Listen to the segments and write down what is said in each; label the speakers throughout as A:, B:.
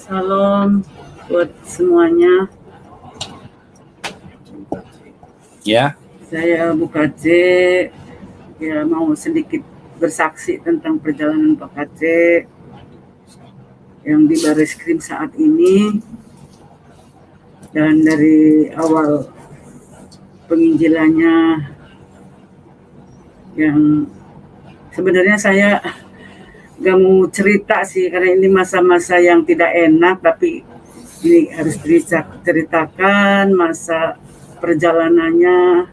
A: Salam buat semuanya.
B: Ya.
A: Saya Bu KC, ya mau sedikit bersaksi tentang perjalanan Pak KC yang di Bareskrim saat ini. Dan dari awal penginjilannya yang sebenarnya saya gak mau cerita sih, karena ini masa-masa yang tidak enak, tapi ini harus diceritakan masa perjalanannya,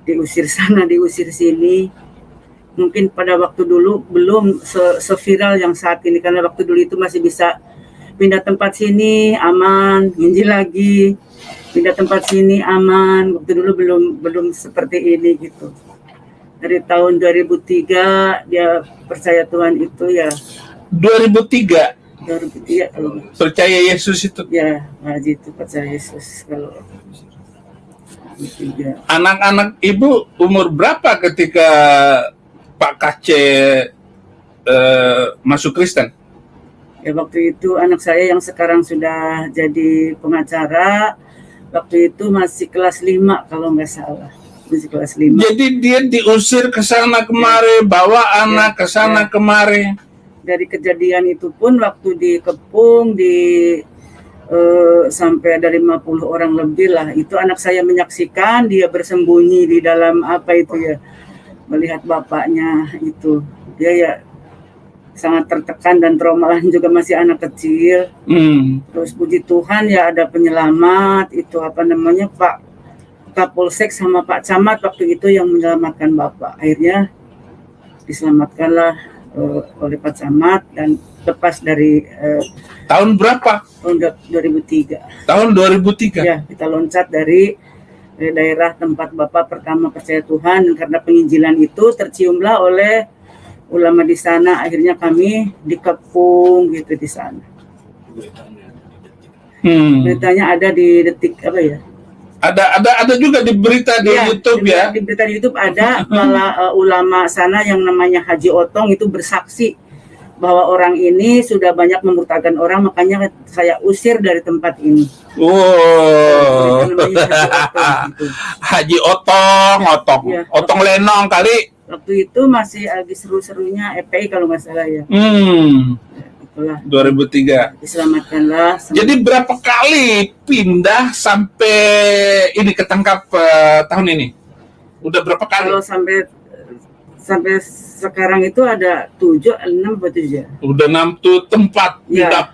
A: diusir sana, diusir sini. Mungkin pada waktu dulu belum seviral yang saat ini, karena waktu dulu itu masih bisa pindah tempat sini aman, nginjil lagi, pindah tempat sini aman. Waktu dulu belum seperti ini gitu. Dari tahun 2003 dia percaya Tuhan itu ya.
B: 2003
A: kalau
B: percaya Yesus itu.
A: Ya, ngaji itu percaya Yesus kalau 2003.
B: Anak-anak ibu umur berapa ketika Pak KC masuk Kristen?
A: Ya, waktu itu anak saya yang sekarang sudah jadi pengacara, waktu itu masih kelas 5 kalau nggak salah. Masih kelas 5.
B: Jadi dia diusir ke sana kemari, bawa anak ke sana kemari.
A: Dari kejadian itu pun waktu dikepung sampai ada 50 orang lebih lah. Itu anak saya menyaksikan dia bersembunyi di dalam apa itu ya, melihat bapaknya itu. Dia ya sangat tertekan dan trauma, juga masih anak kecil. Terus puji Tuhan ya ada penyelamat, itu apa namanya, Pak Kapolsek sama Pak Camat waktu itu yang menyelamatkan Bapak. Akhirnya diselamatkanlah oleh Pak Camat dan lepas dari
B: tahun berapa?
A: Tahun 2003.
B: Tahun 2003.
A: Ya, kita loncat dari daerah tempat Bapak pertama percaya Tuhan, karena penginjilan itu terciumlah oleh ulama di sana. Akhirnya kami dikepung gitu di sana. Beritanya ada di Detik apa ya?
B: Ada juga di berita di YouTube ya.
A: Di berita di YouTube ada malah ulama sana yang namanya Haji Otong itu bersaksi bahwa orang ini sudah banyak memurtadkan orang, makanya saya usir dari tempat ini.
B: Wow.
A: Haji
B: Otong, ya. Otong Lenong kali.
A: Waktu itu masih lagi seru-serunya EPI kalau nggak salah ya. Itulah.
B: 2003.
A: Diselamatkanlah.
B: Jadi berapa kali pindah sampai ini ketangkap tahun ini? Udah berapa kali?
A: Kalau sampai sekarang itu ada 7, 6 atau 7.
B: Udah 6 tuh tempat pindah.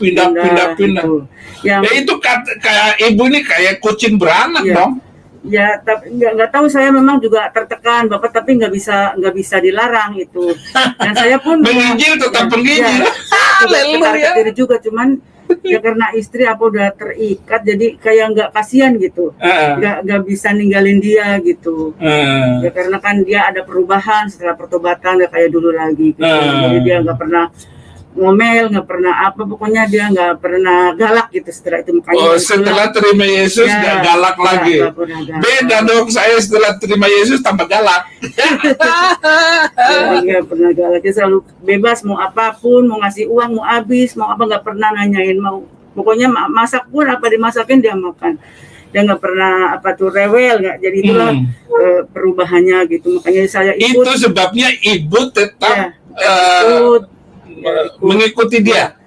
B: Itu. Ya itu kayak ibu ini kayak kucing beranak dong.
A: Ya, tapi nggak tahu, saya memang juga tertekan Bapak, tapi nggak bisa dilarang itu. Dan saya pun
B: menginjil tetap menginjil.
A: Haleluya. Juga cuman ya karena istri apa udah terikat, jadi kayak nggak kasihan gitu, nggak bisa ninggalin dia gitu. Ya karena kan dia ada perubahan setelah pertobatan, nggak kayak dulu lagi gitu. Jadi dia nggak pernah ngomel, nggak pernah apa, pokoknya dia nggak pernah galak gitu setelah itu. Makanya
B: setelah terima Yesus nggak galak lagi. Beda dong, saya setelah terima Yesus tambah galak.
A: Nggak pernah galak, dia selalu bebas, mau apapun, mau ngasih uang, mau habis, mau apa, nggak pernah nanyain, mau pokoknya masak pun apa dimasakin dia makan. Dia nggak pernah apa tuh rewel, nggak. Jadi itulah perubahannya gitu. Makanya saya ikut.
B: Itu sebabnya ibu tetap mengikuti dia.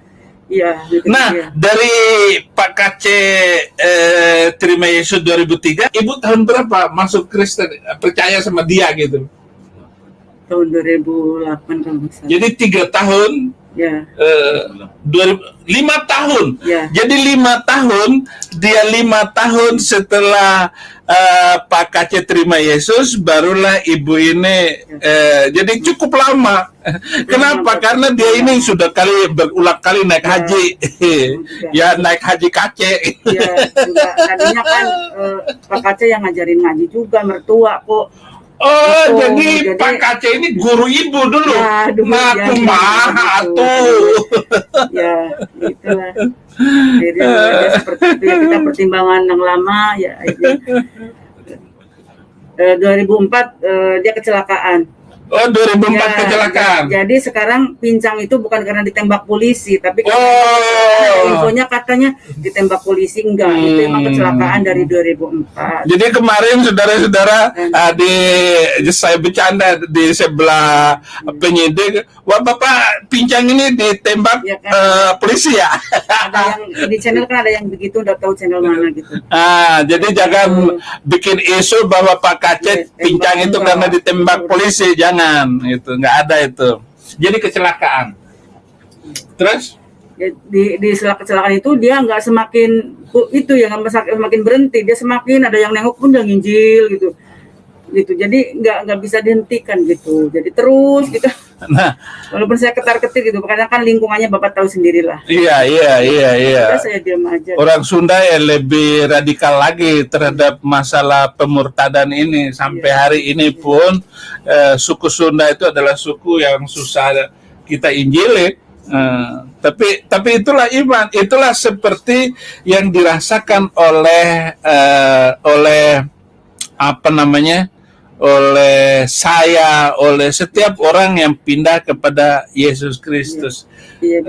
A: Iya.
B: Nah, dari Pak KC terima Yesus 2003, ibu tahun berapa masuk Kristen, percaya sama dia gitu?
A: Tahun 2008 kalau misalnya.
B: Jadi 3 tahun.
A: Ya.
B: 5 tahun.
A: Ya.
B: Jadi 5 tahun, dia 5 tahun setelah Pak KC terima Yesus, barulah ibu ini jadi cukup lama. Kenapa? Karena dia ini sudah berulang kali naik haji. Ya, naik haji KC.
A: Ya, juga tadinya kan Pak KC yang ngajarin ngaji juga, mertua kok.
B: Jadi Pak KC ini guru ibu dulu.
A: Ya,
B: kumaha tuh.
A: Ya, itulah. Jadi seperti itu ya, kita pertimbangan yang lama ya. 2004 dia kecelakaan.
B: Oh, 2004
A: Ya,
B: kecelakaan.
A: jadi sekarang pincang itu bukan karena ditembak polisi, tapi
B: Oh.
A: infonya katanya ditembak polisi, enggak. Itu emang kecelakaan dari 2004.
B: Jadi kemarin saudara-saudara saya bercanda di sebelah penyidik, wah bapak pincang ini ditembak
A: Ya kan?
B: polisi ya.
A: Ada yang di channel kan ada yang begitu, udah tahu channel mana gitu.
B: Jadi jangan bikin isu bahwa Pak Kacet
A: Ya,
B: pincang itu
A: tembak,
B: karena ditembak
A: betul.
B: polisi, jangan, itu nggak ada itu. Jadi kecelakaan. Terus?
A: Ya, di kecelakaan itu dia nggak semakin itu ya, nggak semakin berhenti, dia semakin ada yang nengok pun dia nginjil gitu. Jadi nggak bisa dihentikan gitu, jadi terus gitu.
B: Nah,
A: Walaupun saya ketar-ketir gitu, karena kan lingkungannya Bapak tahu sendirilah.
B: iya.
A: Udah saya diam aja.
B: Orang Sunda ya lebih radikal lagi terhadap masalah pemurtadan ini. Sampai hari ini pun suku Sunda itu adalah suku yang susah kita injili. Tapi itulah iman, itulah seperti yang dirasakan oleh apa namanya, oleh saya, oleh setiap orang yang pindah kepada Yesus Kristus.
A: Iya,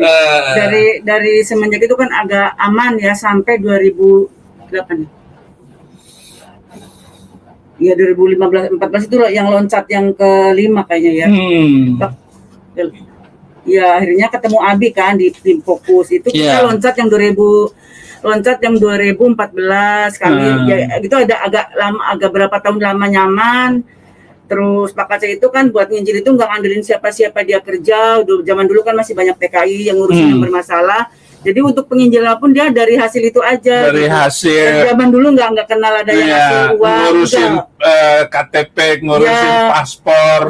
A: dari semenjak itu kan agak aman ya sampai 2008. Ya 2015 14 itu yang loncat yang kelima kayaknya ya. Ya akhirnya ketemu Abi kan di tim fokus itu kita loncat yang 2014 kami ya gitu, ada agak lama, agak berapa tahun lama nyaman. Terus Pak Kace itu kan buat nginjil itu nggak ngandelin siapa-siapa, dia kerja. Zaman dulu kan masih banyak TKI yang ngurusin yang bermasalah. Jadi untuk penginjilan pun dia dari hasil itu aja.
B: Dari hasil.
A: Zaman dulu nggak kenal ada yang hasil uang.
B: Ngurusin KTP, ngurusin paspor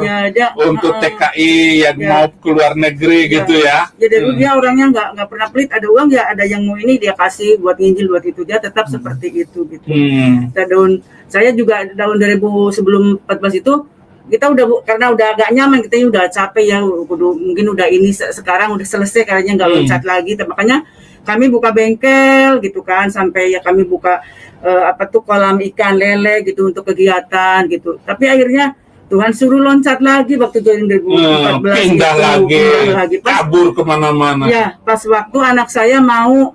B: untuk TKI yang mau keluar negeri gitu ya.
A: Jadi dulu dia orangnya nggak pernah pelit, ada uang ya ada yang mau ini dia kasih buat nginjil buat itu, dia tetap seperti itu gitu. Saya juga tahun 2000 sebelum 14 itu kita karena udah agak nyaman, kita udah capek ya, mungkin udah ini sekarang udah selesai kayaknya, nggak loncat lagi. Makanya kami buka bengkel gitu kan, sampai ya kami buka kolam ikan lele gitu untuk kegiatan gitu. Tapi akhirnya Tuhan suruh loncat lagi waktu 2014
B: pindah lagi, kabur kemana-mana.
A: Ya pas waktu anak saya mau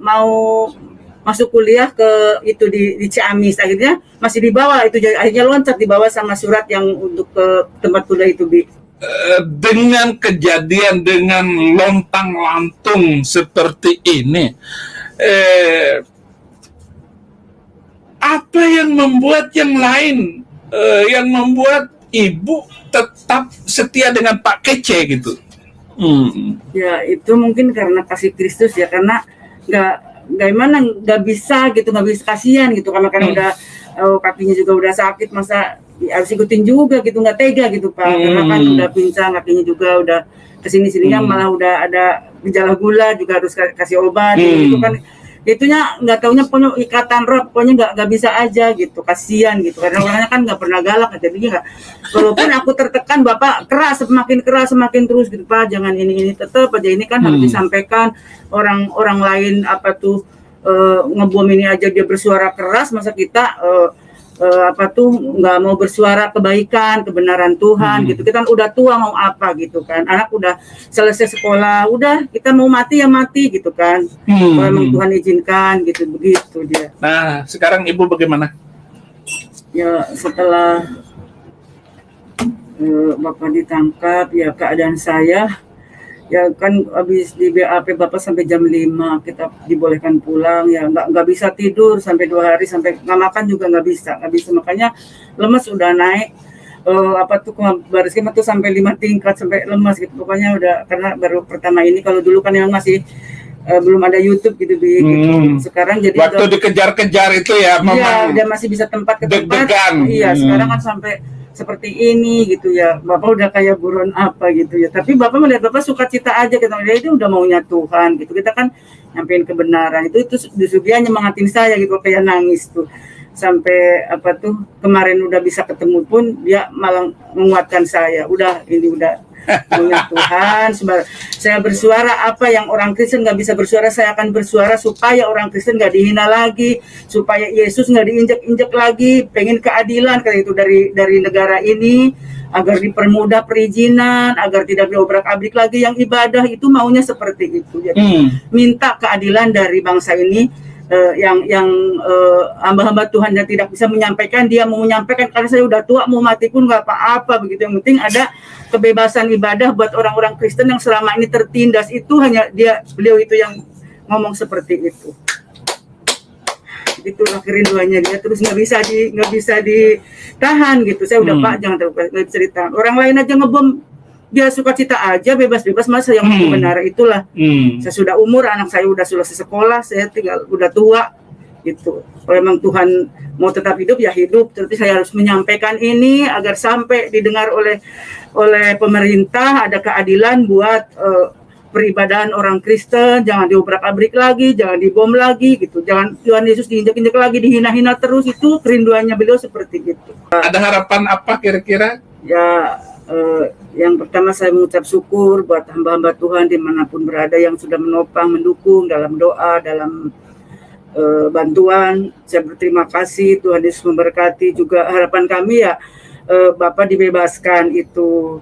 A: masuk kuliah ke itu di Ciamis, akhirnya masih dibawa itu, akhirnya loncat dibawa sama surat yang untuk ke tempat kuliah itu.
B: Dengan kejadian dengan lontang lantung seperti ini, apa yang membuat yang lain, yang membuat ibu tetap setia dengan Pak Kece gitu?
A: Ya itu mungkin karena kasih Kristus ya, karena nggak bisa gitu, nggak bisa, kasihan gitu karena udah kakinya juga udah sakit, masa harus ikutin juga gitu, nggak tega gitu Pak, karena kan udah pincang kakinya juga, udah kesini-sininya malah udah ada gejala gula juga, harus kasih obat gitu kan. Itunya nggak taunya punya ikatan roh, pokoknya nggak bisa aja gitu, kasihan gitu, karena orangnya kan nggak pernah galak, jadinya nggak. Walaupun aku tertekan, Bapak semakin keras semakin terus gitu Pak, jangan ini tetap aja, ini kan harus disampaikan. Orang lain ngebom ini aja dia bersuara keras, masa kita nggak mau bersuara kebaikan, kebenaran Tuhan gitu. Kita udah tua mau apa gitu kan, anak udah selesai sekolah, udah kita mau mati ya mati gitu kan, kalau emang Tuhan izinkan gitu, begitu dia.
B: Nah sekarang ibu bagaimana?
A: Ya setelah Bapak ditangkap ya, keadaan saya ya kan habis di BAP Bapak sampai jam 5 kita dibolehkan pulang ya, nggak bisa tidur sampai 2 hari, sampai nggak makan juga nggak bisa, makanya lemas udah naik baris krim tuh sampai 5 tingkat sampai lemas gitu, pokoknya udah, karena baru pertama ini. Kalau dulu kan yang masih belum ada YouTube gitu, gitu. Sekarang jadi
B: waktu dikejar-kejar itu ya memang
A: dia masih bisa tempat ke tempat.
B: Iya,
A: sekarang kan sampai seperti ini gitu ya, Bapak udah kayak buron apa gitu ya, tapi Bapak melihat Bapak sukacita aja, kita melihat itu udah maunya Tuhan gitu, kita kan nyampein kebenaran itu justru dia nyemangatin saya gitu, kayak nangis tuh sampai kemarin udah bisa ketemu pun dia malah menguatkan saya, udah ini udah Maunya Tuhan, saya bersuara apa yang orang Kristen nggak bisa bersuara, saya akan bersuara supaya orang Kristen nggak dihina lagi, supaya Yesus nggak diinjek-injek lagi, pengen keadilan kayak itu dari negara ini, agar dipermudah perizinan, agar tidak diobrak-abrik lagi yang ibadah, itu maunya seperti itu. Jadi minta keadilan dari bangsa ini. Yang hamba-hamba Tuhan yang tidak bisa menyampaikan, dia mau menyampaikan, karena saya udah tua, mau mati pun nggak apa-apa begitu. Yang penting ada kebebasan ibadah buat orang-orang Kristen yang selama ini tertindas. Itu hanya beliau itu yang ngomong seperti itu. Itulah kerinduannya dia, terus nggak bisa ditahan gitu. Saya udah Pak, jangan terlalu nggak bisa ditahan. Orang lain aja ngebom, dia suka cita aja, bebas-bebas, masa yang benar itulah. Saya sudah umur, anak saya udah selesai sekolah, saya tinggal udah tua gitu. Kalau memang Tuhan mau tetap hidup ya hidup, tapi saya harus menyampaikan ini agar sampai didengar oleh pemerintah, ada keadilan buat peribadahan orang Kristen, jangan diobrak-abrik lagi, jangan dibom lagi gitu, jangan Tuhan Yesus diinjak-injak lagi, dihina-hina terus. Itu kerinduannya beliau seperti itu.
B: Ada harapan apa kira-kira?
A: Ya, yang pertama saya mengucap syukur buat hamba-hamba Tuhan dimanapun berada yang sudah menopang, mendukung dalam doa, dalam bantuan. Saya berterima kasih, Tuhan Yesus memberkati. Juga harapan kami ya Bapak dibebaskan itu